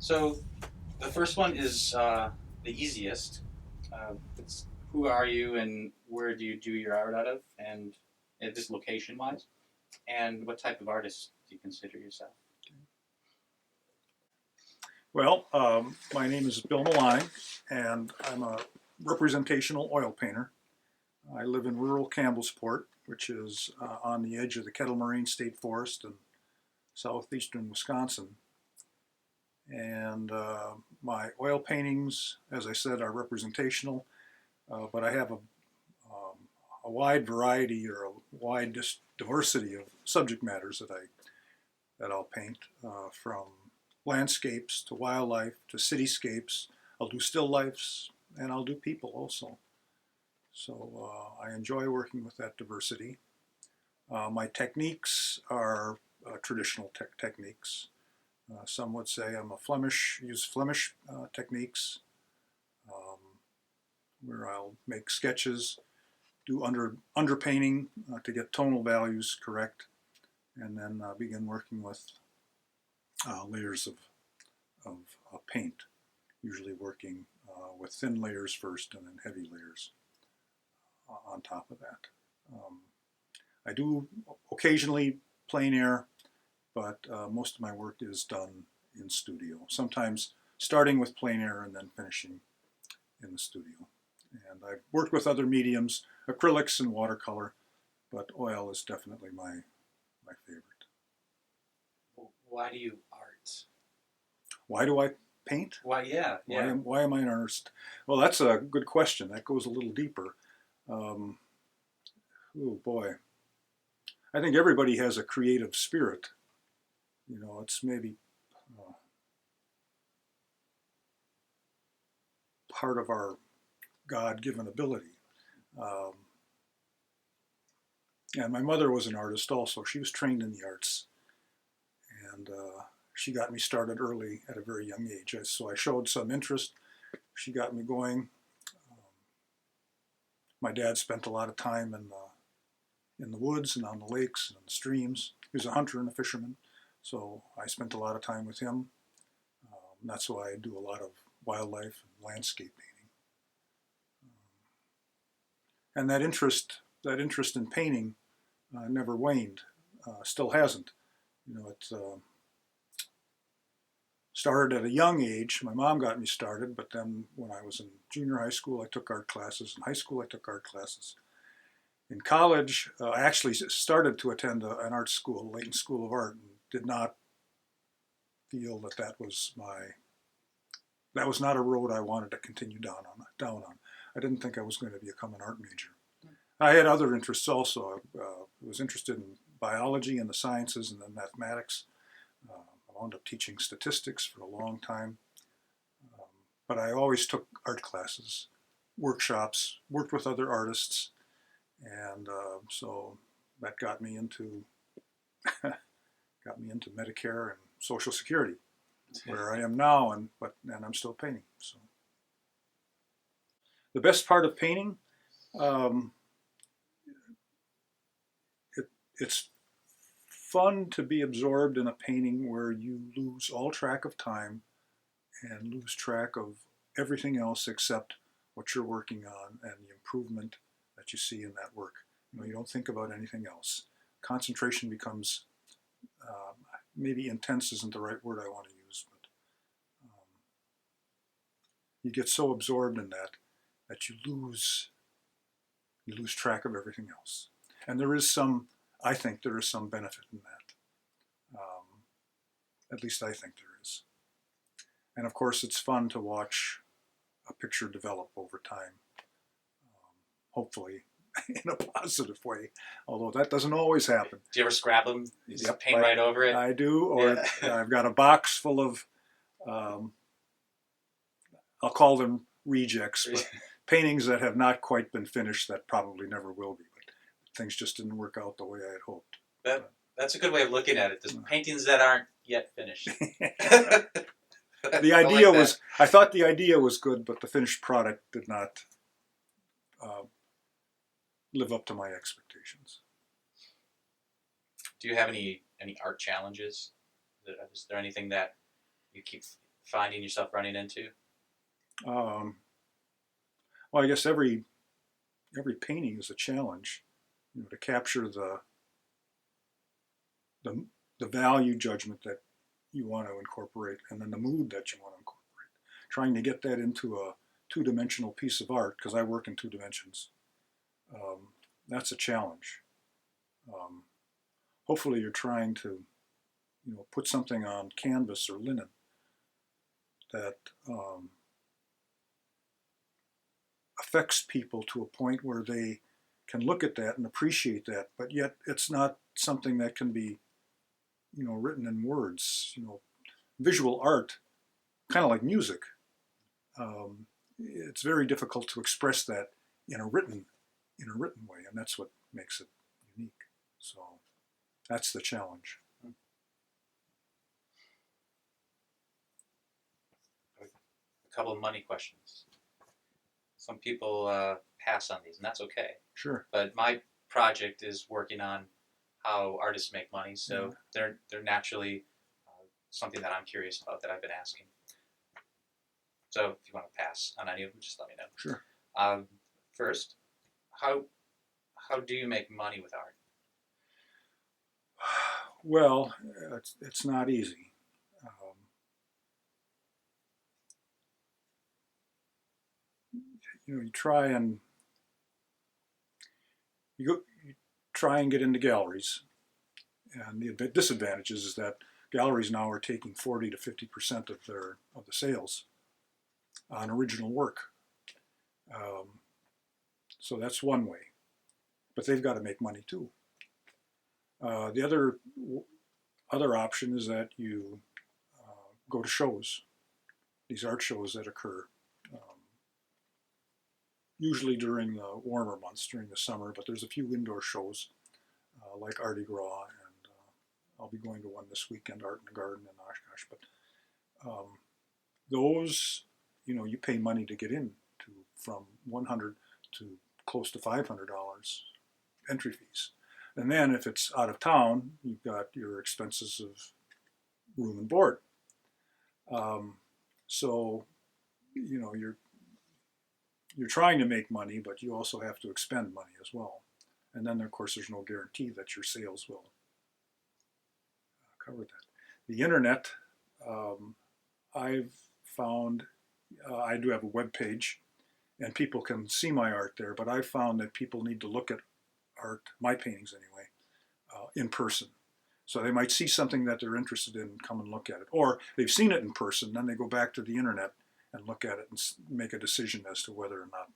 So the first one is the easiest. It's who are you and where do you do your art out of, and just location wise, and what type of artist do you consider yourself? Well, my name is Bill Millonig, and I'm a representational oil painter. I live in rural Campbellsport, which is on the edge of the Kettle Moraine State Forest in southeastern Wisconsin. And my oil paintings, as I said, are representational, but I have a wide variety or a wide diversity of subject matters that I'll paint, from landscapes to wildlife to cityscapes. I'll do still lifes and I'll do people also. So I enjoy working with that diversity. My techniques are traditional techniques. Some would say I'm a use Flemish techniques, um, where I'll make sketches, do underpainting to get tonal values correct, and then begin working with layers of paint, usually working with thin layers first and then heavy layers on top of that. I do occasionally plein air, but most of my work is done in studio, sometimes starting with plein air and then finishing in the studio. And I've worked with other mediums, acrylics and watercolor, but oil is definitely my favorite. Why do you art? Why do I paint? Why? Yeah, yeah. Why am I an artist? Well, that's a good question. That goes a little deeper. Um, oh boy, I think everybody has a creative spirit. You know, it's maybe uh, part of our God-given ability. Um, and my mother was an artist also. She was trained in the arts, and she got me started early at a very young age. So I showed some interest. She got me going. Um, my dad spent a lot of time in the woods and on the lakes and on the streams. He was a hunter and a fisherman, so I spent a lot of time with him. That's why I do a lot of wildlife and landscape painting. And that interest in painting never waned, still hasn't. You know, it started at a young age. My mom got me started, but then when I was in junior high school, I took art classes. In high school, I took art classes. In college, I actually started to attend an art school, Leighton School of Art, and did not feel that was not a road I wanted to continue down on. I didn't think I was going to become an art major. I had other interests also. I was interested in biology and the sciences and then mathematics. I wound up teaching statistics for a long time. Um, but I always took art classes, workshops, worked with other artists, and so that got me into Medicare and Social Security, where I am now, and I'm still painting. So the best part of painting, um, it, it's fun to be absorbed in a painting where you lose all track of time and lose track of everything else except what you're working on and the improvement that you see in that work. You know, you don't think about anything else. Concentration becomes, maybe intense isn't the right word I want to use, but you get so absorbed in that you lose track of everything else. And I think there is some benefit in that. At least I think there is. And of course, it's fun to watch a picture develop over time, hopefully in a positive way, although that doesn't always happen. Do you ever scrap them? You just Yep, paint right over it? I do, or yeah. I've got a box full of, um, I'll call them rejects, but paintings that have not quite been finished that probably never will be, but things just didn't work out the way I had hoped. That's a good way of looking at it. There's paintings that aren't yet finished. The idea was, I thought the idea was good, but the finished product did not live up to my expectations. Do you have any art challenges? Is there anything that you keep finding yourself running into? Um, well, I guess every painting is a challenge, to capture the the value judgment that you want to incorporate, and then the mood that you want to incorporate. Trying to get that into a two-dimensional piece of art, because I work in 2 dimensions. That's a challenge. Um, Hopefully, you're trying to, put something on canvas or linen that affects people to a point where they can look at that and appreciate that, but yet it's not something that can be, written in words. Visual art, kind of like music. It's very difficult to express that in a written way, and that's what makes it unique. So that's the challenge. A couple of money questions. Some people pass on these, and that's okay. Sure. But my project is working on how artists make money, so they're naturally something that I'm curious about that I've been asking. So if you want to pass on any of them, just let me know. Sure. First, how do you make money with art? Well, it's not easy. You try and you try and get into galleries, and the disadvantage is that galleries now are taking 40 to 50% of the sales on original work. So that's one way, but they've got to make money too. The other option is that you go to shows, these art shows that occur usually during the warmer months, during the summer, but there's a few indoor shows like Artie Gras, and I'll be going to one this weekend, Art in the Garden in Oshkosh. But those, you pay money to get in to, from $100 to close to $500 entry fees. And then if it's out of town, you've got your expenses of room and board. So, you're trying to make money, but you also have to expend money as well. And then, of course, there's no guarantee that your sales will cover that. The internet, I've found, I do have a web page, and people can see my art there, but I've found that people need to look at art, my paintings anyway, in person. So they might see something that they're interested in and come and look at it. Or they've seen it in person, then they go back to the internet and look at it and make a decision as to whether or not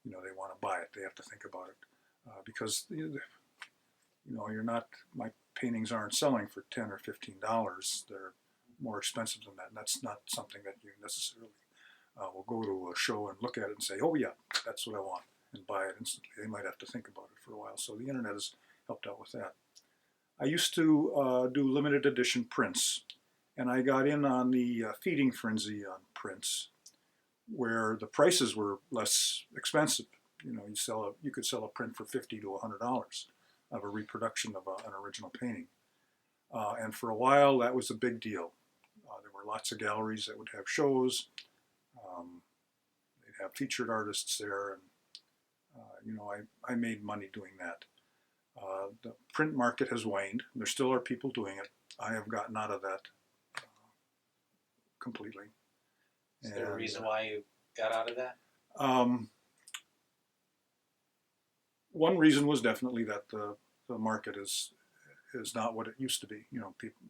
they want to buy it. They have to think about it because you're not. My paintings aren't selling for $10 or $15. They're more expensive than that, and that's not something that you necessarily will go to a show and look at it and say, "Oh yeah, that's what I want," and buy it instantly. They might have to think about it for a while. So the internet has helped out with that. I used to do limited edition prints, and I got in on the feeding frenzy on prints, where the prices were less expensive. You could sell a print for $50 to $100 of a reproduction of an original painting, and for a while that was a big deal. There were lots of galleries that would have shows. They'd have featured artists there, and I made money doing that. The print market has waned. There still are people doing it. I have gotten out of that completely. Is there a reason why you got out of that? One reason was definitely that the market is not what it used to be.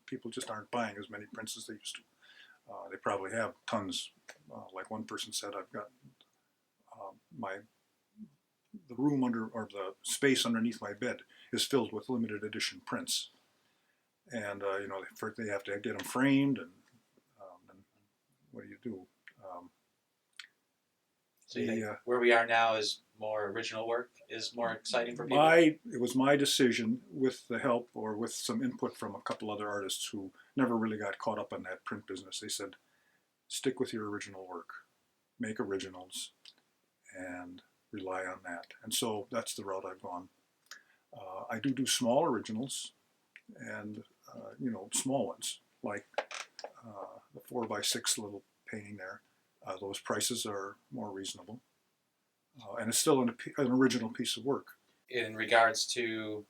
People just aren't buying as many prints as they used to. They probably have tons. Like one person said, I've got the room under, or the space underneath my bed is filled with limited edition prints, and they have to get them framed, and what do you do? So you think where we are now is more original work is more exciting for people? It was my decision, with the help or with some input from a couple other artists who never really got caught up in that print business. They said, stick with your original work, make originals, and rely on that. And so that's the route I've gone. I do small originals, and small ones, like the 4x6 little painting there, those prices are more reasonable. And it's still an original piece of work. In regards to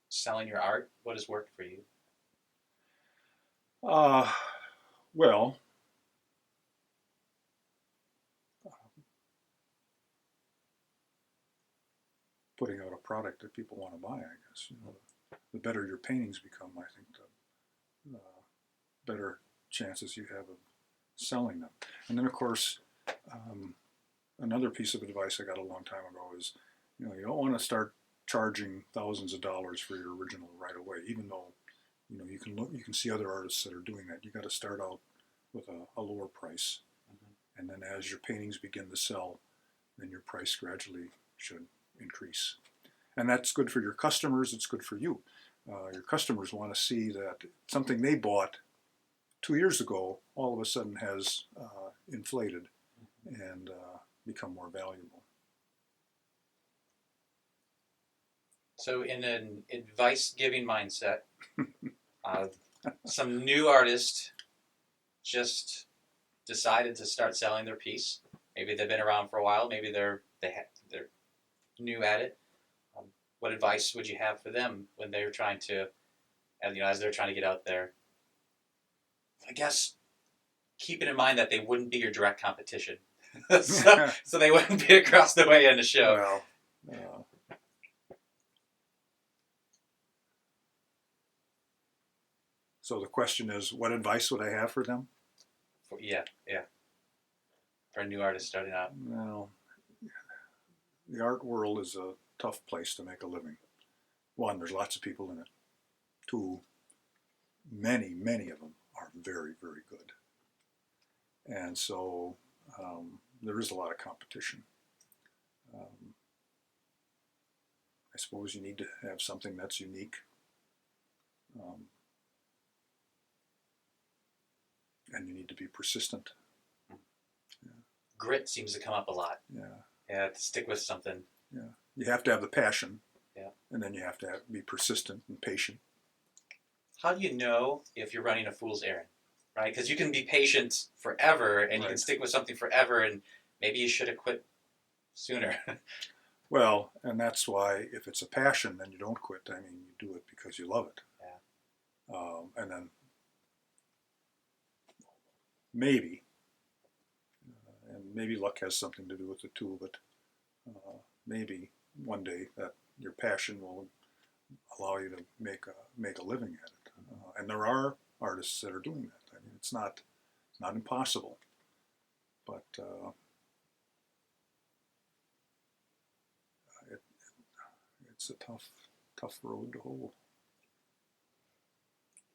selling your art, what has worked for you? Well, putting out a product that people want to buy, I guess. You know, the better your paintings become, I think, the better chances you have of selling them. And then, of course, another piece of advice I got a long time ago is, you know, you don't want to start charging thousands of dollars for your original right away, even though, you know, you can see other artists that are doing that. You got to start out with a lower price, and then as your paintings begin to sell, then your price gradually should increase. And that's good for your customers. It's good for you. Your customers want to see that something they bought 2 years ago all of a sudden has inflated and become more valuable. So, in an advice-giving mindset, some new artist just decided to start selling their piece. Maybe they've been around for a while. Maybe they're new at it. What advice would you have for them when they're trying to, as they're trying to get out there? I guess keeping in mind that they wouldn't be your direct competition, so they wouldn't be across the way in the show. Well, so the question is, what advice would I have for them? Yeah. For a new artist starting out. Well, the art world is a tough place to make a living. One, there's lots of people in it. Two, many of them are very, very good. And so there is a lot of competition. I suppose you need to have something that's unique. And you need to be persistent. Yeah. Grit seems to come up a lot. Yeah, to stick with something. Yeah, you have to have the passion. Yeah. And then you have to be persistent and patient. How do you know if you're running a fool's errand, right? Because you can be patient forever, and you can stick with something forever, and maybe you should have quit sooner. Well, and that's why if it's a passion, then you don't quit. I mean, you do it because you love it. Yeah. And then maybe, and maybe luck has something to do with it too, but maybe one day that your passion will allow you to make a living at it. And there are artists that are doing that. I mean, it's not impossible, but it's a tough road to hoe.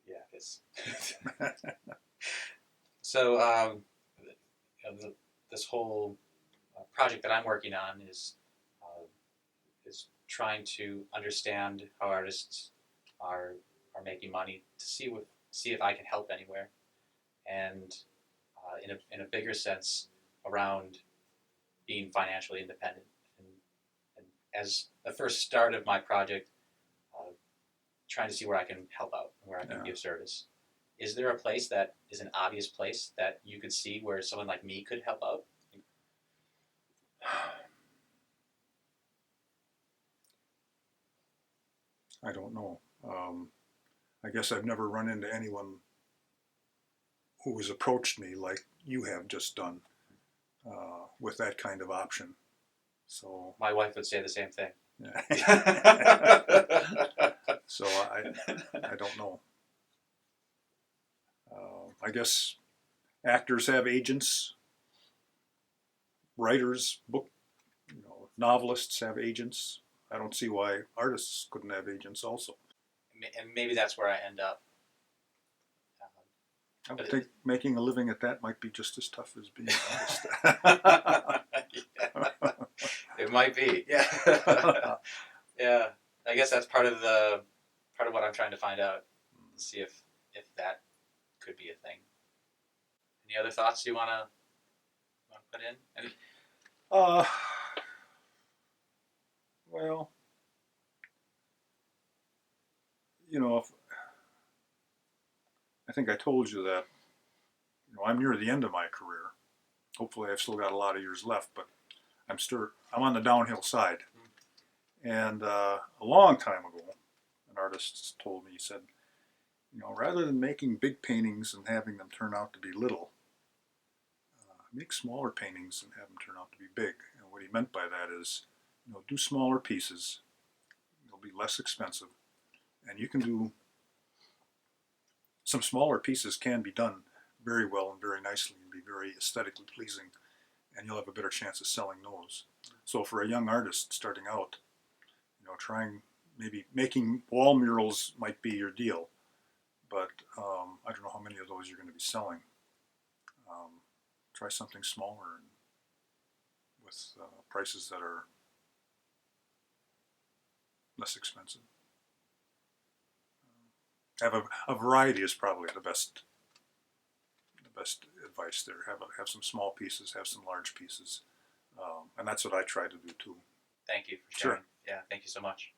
Yeah, it is. So, this whole project that I'm working on is trying to understand how artists are making money, to see if I can help anywhere, and in a bigger sense around being financially independent. And as the first start of my project, trying to see where I can help out, where I can give service. Is there a place that is an obvious place that you could see where someone like me could help out? I don't know. I guess I've never run into anyone who has approached me like you have just done with that kind of option. So my wife would say the same thing. Yeah. So I don't know. I guess actors have agents, writers, novelists have agents. I don't see why artists couldn't have agents also. And maybe that's where I end up. I would think making a living at that might be just as tough as being an artist. It might be, yeah. Yeah. I guess that's part of what I'm trying to find out. See if that could be a thing. Any other thoughts you want to put in? Well, think I told you that, I'm near the end of my career. Hopefully I've still got a lot of years left, but I'm on the downhill side. And a long time ago, an artist told me, he said, rather than making big paintings and having them turn out to be little, make smaller paintings and have them turn out to be big. And what he meant by that is, do smaller pieces. They'll be less expensive, and you can do some smaller pieces can be done very well and very nicely and be very aesthetically pleasing, and you'll have a better chance of selling those. So for a young artist starting out, trying maybe making wall murals might be your deal, but I don't know how many of those you're going to be selling. Try something smaller and with prices that are less expensive. Have a variety is probably the best advice there. Have some small pieces, have some large pieces, and that's what I try to do too. Thank you for Sure. sharing. Yeah, thank you so much.